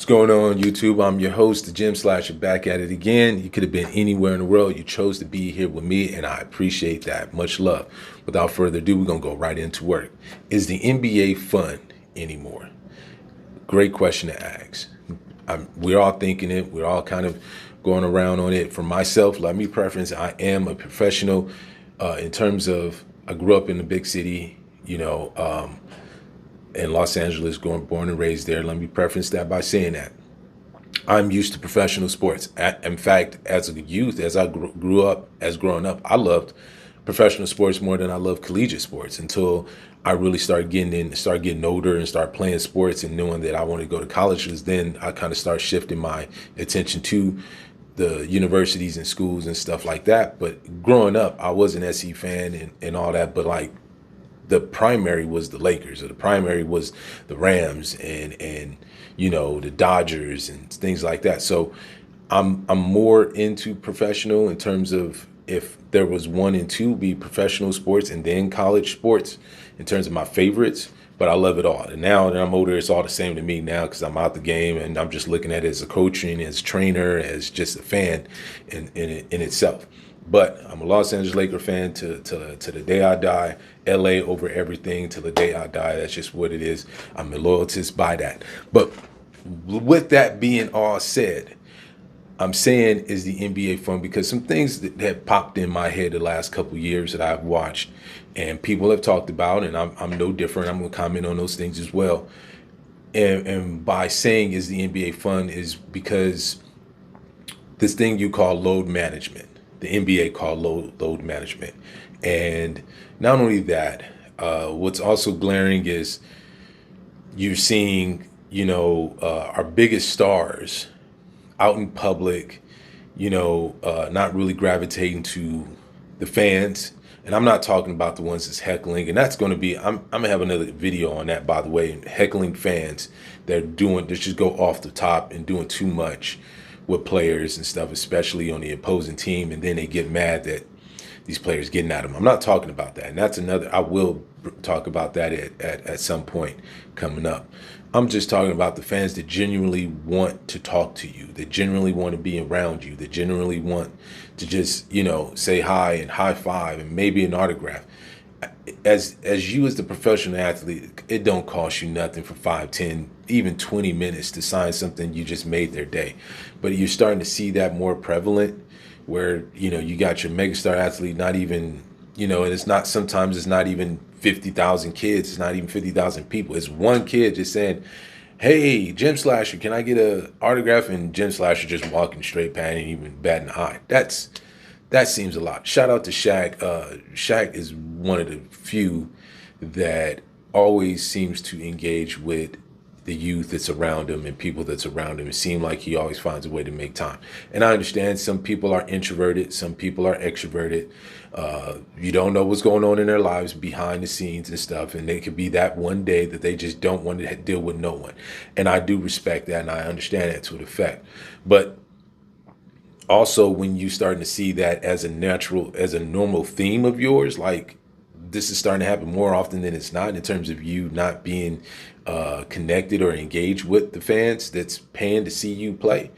going on, YouTube? I'm your host, the Gym Slasher, back at it again. You could have been anywhere in the world. You chose to be here with me, and I appreciate that. Much love. Without further ado, we're going to go right into work. Is the NBA fun anymore? Great question to ask. We're all thinking it. We're all kind of going around on it. For myself, let me preference, I am a professional in terms of, I grew up in the big city, in Los Angeles, born and raised there. Let me preference that by saying that I'm used to professional sports. In fact, as a youth, as I growing up, I loved professional sports more than I loved collegiate sports until I really started getting older and start playing sports and knowing that I wanted to go to college. Because then I kind of start shifting my attention to the universities and schools and stuff like that. But growing up, I was an SC fan and all that, but like, the primary was the Lakers, or the primary was the Rams and the Dodgers and things like that. So I'm more into professional in terms of, if there was one and two, be professional sports and then college sports in terms of my favorites. But I love it all. And now that I'm older, it's all the same to me now because I'm out the game and I'm just looking at it as a coaching, as trainer, as just a fan in itself. But I'm a Los Angeles Laker fan to the day I die. LA over everything till the day I die. That's just what it is. I'm a loyalist by that. But with that being all said, I'm saying, is the NBA fun? Because some things that have popped in my head the last couple of years that I've watched and people have talked about, and I'm no different. I'm going to comment on those things as well. And by saying, is the NBA fun, is because this thing you call load management, the NBA called load management. And not only that, what's also glaring is you're seeing, our biggest stars out in public, not really gravitating to the fans. And I'm not talking about the ones that's heckling. And that's going to be, I'm going to have another video on that, by the way, heckling fans. They just go off the top and doing too much with players and stuff, especially on the opposing team, and then they get mad that these players getting at them. I'm not talking about that, and that's another. I will talk about that at some point coming up. I'm just talking about the fans that genuinely want to talk to you, that genuinely want to be around you, that genuinely want to just say hi and high five and maybe an autograph. As you as the professional athlete, it don't cost you nothing for 5, 10, even 20 minutes to sign something you just made their day. But you're starting to see that more prevalent where, you got your megastar athlete, not even, and sometimes it's not even 50,000 kids. It's not even 50,000 people. It's one kid just saying, hey, Gym Slasher, can I get an autograph? And Gym Slasher just walking straight past and even batting an eye. That seems a lot. Shout out to Shaq. Shaq is one of the few that always seems to engage with the youth that's around him and people that's around him. It seems like he always finds a way to make time. And I understand some people are introverted, some people are extroverted. You don't know what's going on in their lives behind the scenes and stuff. And they could be that one day that they just don't want to deal with no one. And I do respect that and I understand that to an effect. But also, when you starting to see that as a normal theme of yours, like this is starting to happen more often than it's not in terms of you not being connected or engaged with the fans that's paying to see you play.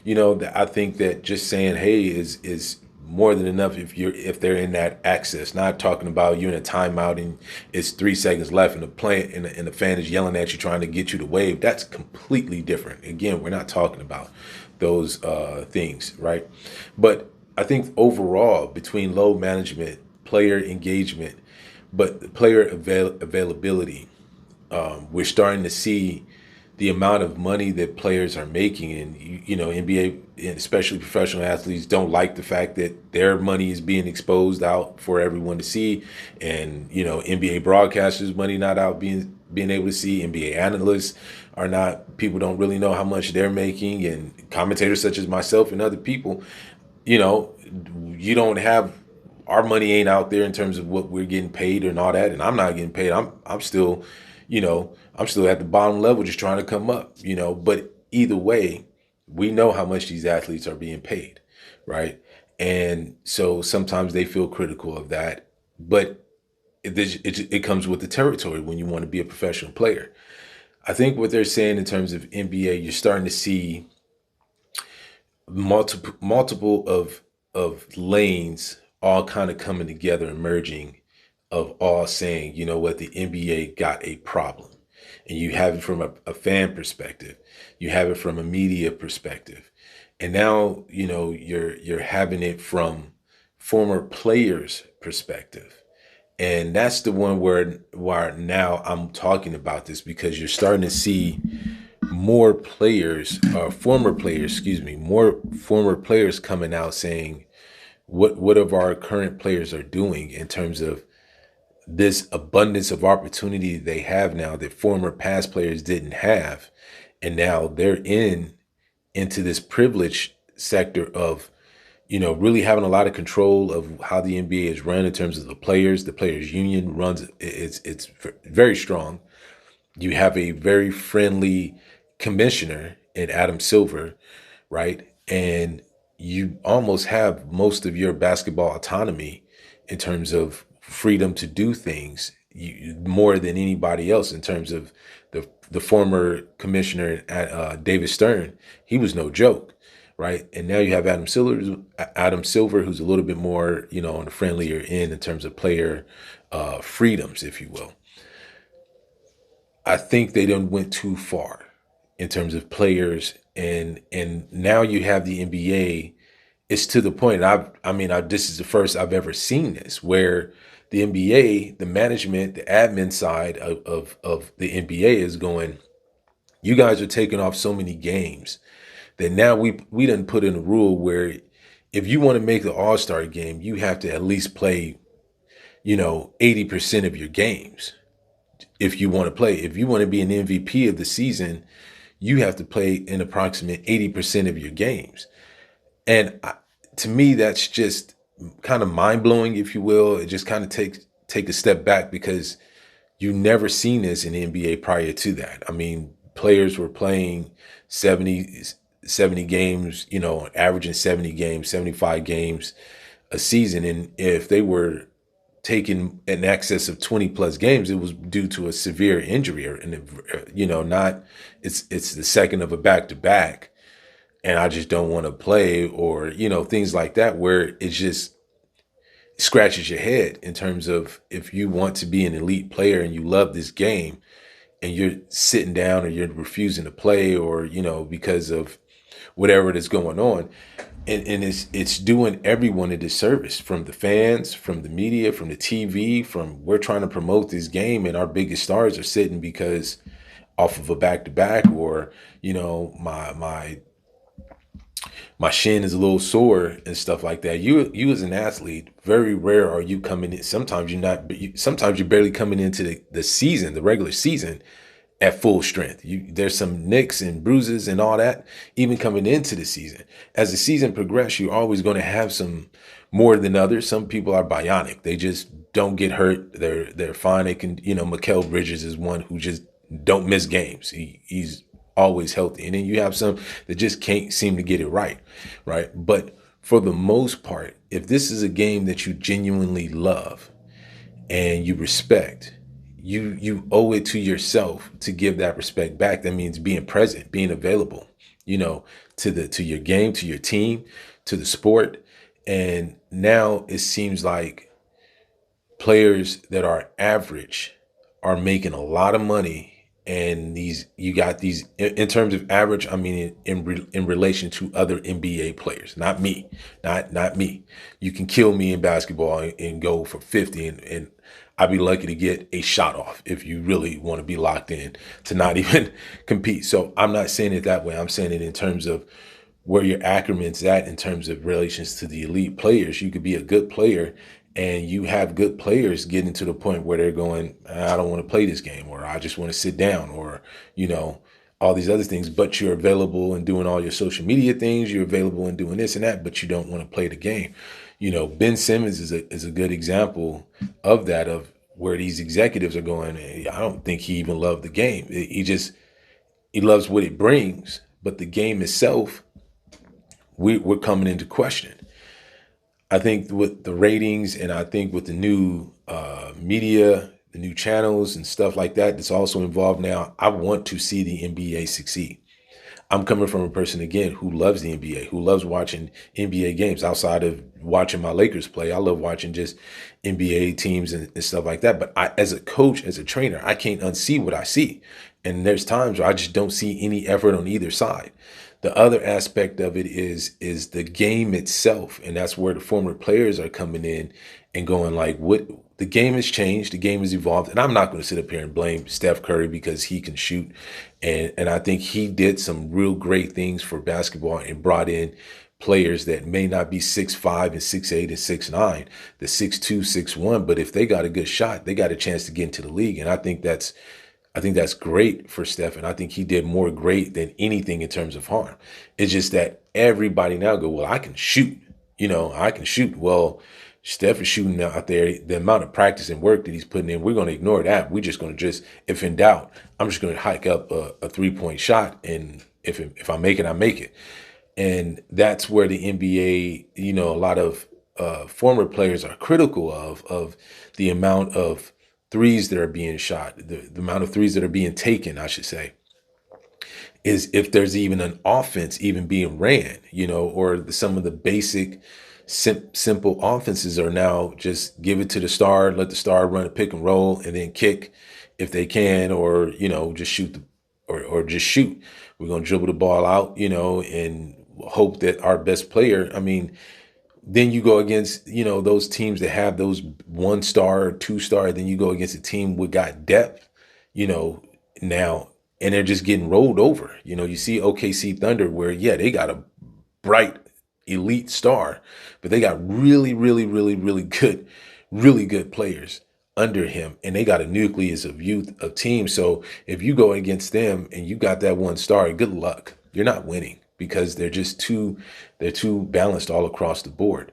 I think that just saying hey is more than enough if they're in that access. Not talking about you in a timeout and it's 3 seconds left and the fan is yelling at you trying to get you to wave. That's completely different. Again, we're not talking about those things, right? But I think overall, between load management, player engagement, but player availability, we're starting to see the amount of money that players are making. And, NBA, and especially professional athletes, don't like the fact that their money is being exposed out for everyone to see. And, NBA broadcasters' money not out being able to see. NBA analysts are not, people don't really know how much they're making. And commentators such as myself and other people, you don't have, our money ain't out there in terms of what we're getting paid and all that. And I'm not getting paid. I'm still, I'm still at the bottom level just trying to come up, but either way, we know how much these athletes are being paid, right? And so sometimes they feel critical of that, but it comes with the territory when you want to be a professional player. I think what they're saying in terms of NBA, you're starting to see multiple of lanes all kind of coming together and merging, of all saying, you know what, the NBA got a problem. And you have it from a fan perspective, you have it from a media perspective, and now you're having it from former players perspective. And that's the one where now I'm talking about this, because you're starting to see more players, former players, excuse me, more former players coming out saying what of our current players are doing in terms of this abundance of opportunity they have now that former past players didn't have. And now they're into this privileged sector of, really having a lot of control of how the NBA is run in terms of the players. The players union runs, it's very strong. You have a very friendly commissioner in Adam Silver, right? And you almost have most of your basketball autonomy in terms of freedom to do things, more than anybody else. In terms of the former commissioner at David Stern, he was no joke, right? And now you have Adam Silver, who's a little bit more, on the friendlier end in terms of player freedoms, if you will. I think they done went too far in terms of players, and now you have the NBA. It's to the point. This is the first I've ever seen this, where the NBA, the management, the admin side of the NBA is going, you guys are taking off so many games that now we done put in a rule where if you want to make the All-Star game, you have to at least play, 80% of your games. If you want to play, if you want to be an MVP of the season, you have to play an approximate 80% of your games. And to me, that's just kind of mind blowing, if you will. It just kind of take a step back, because you never seen this in the NBA prior to that. I mean, players were playing 70 games, averaging 70 games, 75 games a season. And if they were taking an excess of 20 plus games, it was due to a severe injury, not it's the second of a back to back, and I just don't want to play, or things like that, where it just scratches your head in terms of, if you want to be an elite player and you love this game, and you're sitting down or you're refusing to play, or because of whatever that's going on. And it's doing everyone a disservice, from the fans, from the media, from the TV, from, we're trying to promote this game and our biggest stars are sitting because off of a back to back, or my shin is a little sore and stuff like that. You as an athlete, very rare are you coming in. Sometimes you're not. Sometimes you're barely coming into the season, the regular season, at full strength. There's some nicks and bruises and all that, even coming into the season. As the season progresses, you're always going to have some more than others. Some people are bionic; they just don't get hurt. They're fine. They can, Mikal Bridges is one who just don't miss games. He's always healthy. And then you have some that just can't seem to get it right. But for the most part, if this is a game that you genuinely love and you respect, you owe it to yourself to give that respect back. That means being present, being available, to your game, to your team, to the sport. And now it seems like players that are average are making a lot of money. And you got these, in terms of average, I mean, in relation to other NBA players, not me. You can kill me in basketball and go for 50, and I'd be lucky to get a shot off if you really want to be locked in to not even compete. So I'm not saying it that way. I'm saying it in terms of where your acumen's at in terms of relations to the elite players. You could be a good player, and you have good players getting to the point where they're going, I don't want to play this game, or I just want to sit down, or, all these other things. But you're available and doing all your social media things. You're available and doing this and that, but you don't want to play the game. Ben Simmons is a good example of that, of where these executives are going, hey, I don't think he even loved the game. He loves what it brings, but the game itself, we're coming into question. I think with the ratings, and I think with the new media the new channels and stuff like that that's also involved now. I want to see the NBA succeed. I'm coming from a person again who loves the NBA, who loves watching NBA games outside of watching my Lakers play. I love watching just NBA teams and stuff like that. But as a coach, as a trainer, I can't unsee what I see. And there's times where I just don't see any effort on either side. The other aspect of it is the game itself, and that's where the former players are coming in and going like, what the game has changed, the game has evolved, and I'm not going to sit up here and blame Steph Curry because he can shoot, and I think he did some real great things for basketball and brought in players that may not be 6'5" and 6'8" and 6'9", the 6'2", 6'1", but if they got a good shot, they got a chance to get into the league, and I think that's great for Steph, and I think he did more great than anything in terms of harm. It's just that everybody now go, well, I can shoot. I can shoot. Well, Steph is shooting out there. The amount of practice and work that he's putting in, we're going to ignore that. We're just going to if in doubt, I'm just going to hike up a 3-point shot, and if I make it, I make it. And that's where the NBA, a lot of former players are critical of the amount of threes that are being shot, the amount of threes that are being taken, I should say, is if there's even an offense even being ran, or some of the basic simple offenses are now just give it to the star, let the star run a pick and roll and then kick if they can, or, just shoot or just shoot. We're going to dribble the ball out, and hope that our best player, then you go against, those teams that have those 1-star or 2-star. Then you go against a team with got depth, now, and they're just getting rolled over. You see OKC Thunder where, yeah, they got a bright elite star, but they got really, really, really, really good players under him. And they got a nucleus of youth of teams. So if you go against them and you got that 1-star, good luck. You're not winning, because they're too balanced all across the board.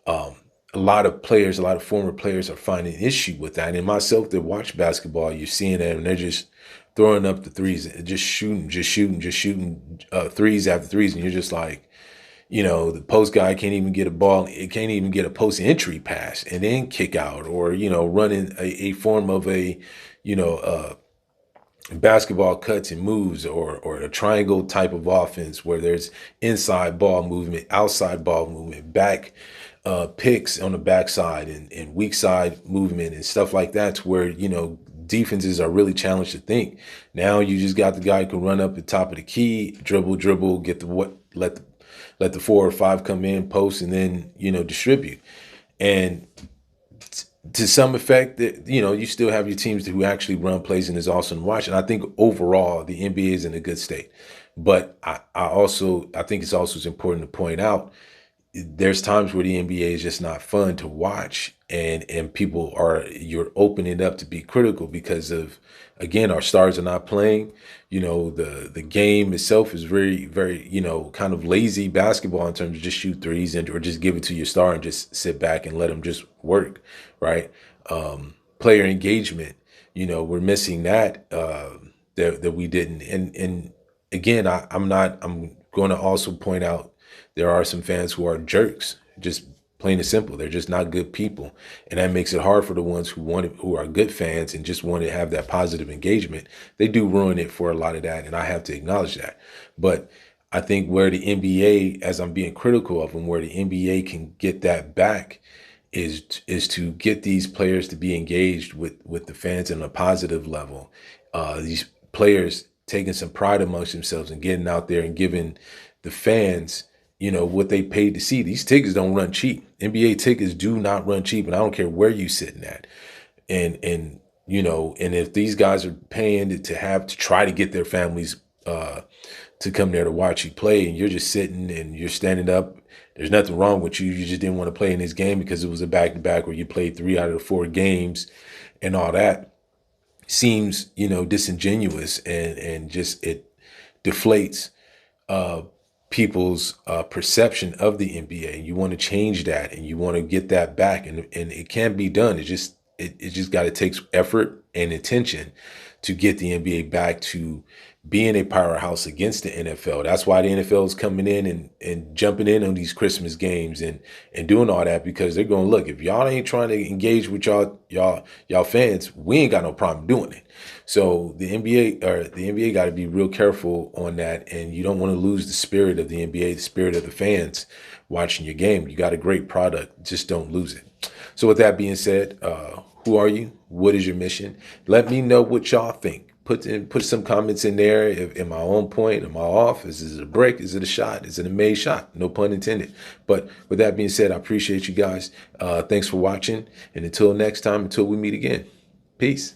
A lot of former players are finding issue with that. And myself that watch basketball, you're seeing them and they're just throwing up the threes, just shooting threes after threes. And you're just like, the post guy can't even get a ball. It can't even get a post entry pass and then kick out, or, running a form of basketball cuts and moves, or a triangle type of offense where there's inside ball movement, outside ball movement, back picks on the backside, and weak side movement and stuff like that, to where, defenses are really challenged to think. Now you just got the guy who can run up the top of the key, dribble, get let the 4 or 5 come in, post, and then, distribute. And to some effect, that you still have your teams who actually run plays and is awesome to watch. And I think overall the NBA is in a good state. But I think it's also important to point out there's times where the NBA is just not fun to watch, and you're opening up to be critical because of, again, our stars are not playing. The game itself is very, very, kind of lazy basketball in terms of just shoot threes or just give it to your star and just sit back and let them just work, right? Player engagement, we're missing that that we didn't. And again, I'm going to also point out there are some fans who are jerks, just plain and simple. They're just not good people. And that makes it hard for the ones who are good fans and just want to have that positive engagement. They do ruin it for a lot of that, and I have to acknowledge that. But I think where the NBA, as I'm being critical of them, where the NBA can get that back is to get these players to be engaged with the fans on a positive level. These players taking some pride amongst themselves and getting out there and giving the fans what they paid to see. These tickets don't run cheap. NBA tickets do not run cheap, and I don't care where you sitting at. And if these guys are paying to try to get their families to come there to watch you play, and you're just sitting and you're standing up, there's nothing wrong with you. You just didn't want to play in this game because it was a back-to-back where you played 3 out of the 4 games and all that. Seems, disingenuous, and just it deflates people's perception of the NBA. And you want to change that, and you want to get that back, and it can be done. It just got to take effort and attention to get the NBA back to being a powerhouse against the NFL. That's why the NFL is coming in and jumping in on these Christmas games and doing all that, because they're going to look, if y'all ain't trying to engage with y'all fans, we ain't got no problem doing it. So the NBA got to be real careful on that, and you don't want to lose the spirit of the NBA, the spirit of the fans watching your game. You got a great product, just don't lose it. So with that being said, who are you? What is your mission? Let me know what y'all think. Put some comments in there. Am I on point? Am I off? Is it a break? Is it a shot? Is it a made shot? No pun intended. But with that being said, I appreciate you guys. Thanks for watching. And until next time, until we meet again. Peace.